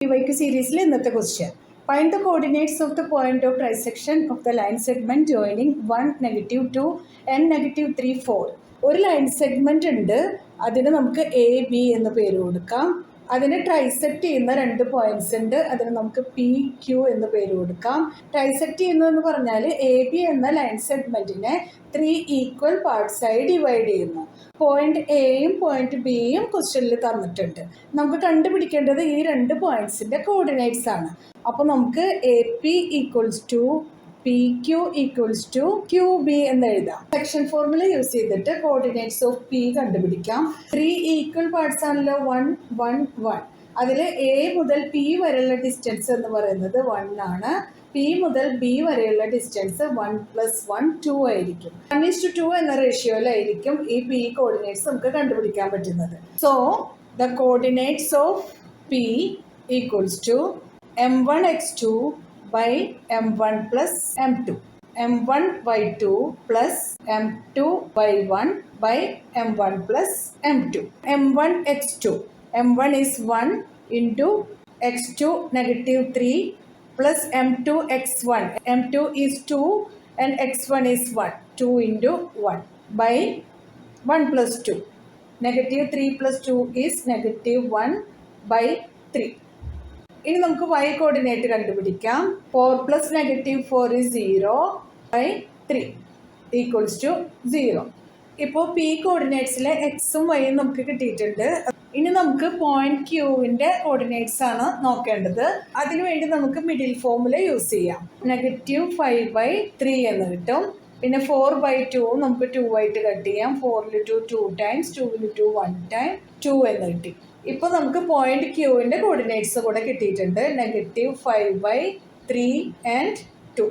PYQ series ഇന്നത്തെ question. Find the coordinates of the point of trisection of the line segment joining 1, -2 and -3, 4. ഒരു line segment ഉണ്ട്, അതിന് നമുക്ക് A B എന്ന് പേര് കൊടുക്കാം. അതിനെ ട്രൈസെക്ട് ചെയ്യുന്ന രണ്ട് പോയിന്റ്സ് ഉണ്ട്, അതിന് നമുക്ക് പി ക്യു എന്ന് പേര് കൊടുക്കാം. ട്രൈസെക്ട് ചെയ്യുന്നതെന്ന് പറഞ്ഞാൽ എ ബി എന്ന ലൈൻ സെഗ്മെന്റിനെ 3 ഈക്വൽ പാർട്സായി ഡിവൈഡ് ചെയ്യുന്നു. പോയിന്റ് എയും പോയിന്റ് ബിയും ക്വസ്റ്റ്യനിൽ തന്നിട്ടുണ്ട്. നമുക്ക് കണ്ടുപിടിക്കേണ്ടത് ഈ രണ്ട് പോയിന്റ്സിന്റെ കോർഡിനേറ്റ്സ് ആണ്. അപ്പോൾ നമുക്ക് A P equals to P Q equals to Q B എന്ന് എഴുതാം. സെക്ഷൻ ഫോർമുല യൂസ് ചെയ്തിട്ട് കോർഡിനേറ്റ്സ് ഓഫ് പി കണ്ടുപിടിക്കാം. 3 ഈക്വൽ പാർട്സ് ആണല്ലോ, 1 1 1. അതിൽ എ മുതൽ പി വരെയുള്ള ഡിസ്റ്റൻസ് എന്ന് പറയുന്നത് 1 ആണ്. പി മുതൽ ബി വരെയുള്ള ഡിസ്റ്റൻസ് 1 + 1 2 ആയിരിക്കും. 1:2 എന്ന റേഷ്യോയിലായിരിക്കും ഈ പി കോർഡിനേറ്റ്സ് നമുക്ക് കണ്ടുപിടിക്കാൻ പറ്റുന്നത്. So the coordinates of P equals to m1x2 by m1 plus m2, m1y2 plus m2y1 by m1 plus m2, m1x2, m1 is 1 into x2 -3 plus m2x1, m2 is 2 and x1 is 1, 2 into 1 by 1 plus 2, -3 plus 2 is -1 by 3. ഇനി നമുക്ക് y coordinate കണ്ടുപിടിക്കാം. 4 + -4 is 0 by 3 equals to 0. ഇപ്പോൾ P കോർഡിനേറ്റ്സിലെ എക്സും വൈയും നമുക്ക് കിട്ടിയിട്ടുണ്ട്. ഇനി നമുക്ക് point ക്യൂവിൻ്റെ coordinates ആണ് നോക്കേണ്ടത്. അതിനുവേണ്ടി നമുക്ക് മിഡിൽ ഫോമുല യൂസ് ചെയ്യാം. -5/3 എന്ന് കിട്ടും. പിന്നെ 4/2 നമുക്ക് 2 ആയിട്ട് കട്ട് ചെയ്യാം. 4ൽ 2 2 times, 2ൽ 2 1 time, 2 എന്ന് കിട്ടി. ഇപ്പോൾ നമുക്ക് പോയിന്റ് ക്യൂവിൻ്റെ കോർഡിനേറ്റ്സ് കൂടെ കിട്ടിയിട്ടുണ്ട്. -5/3 and 2.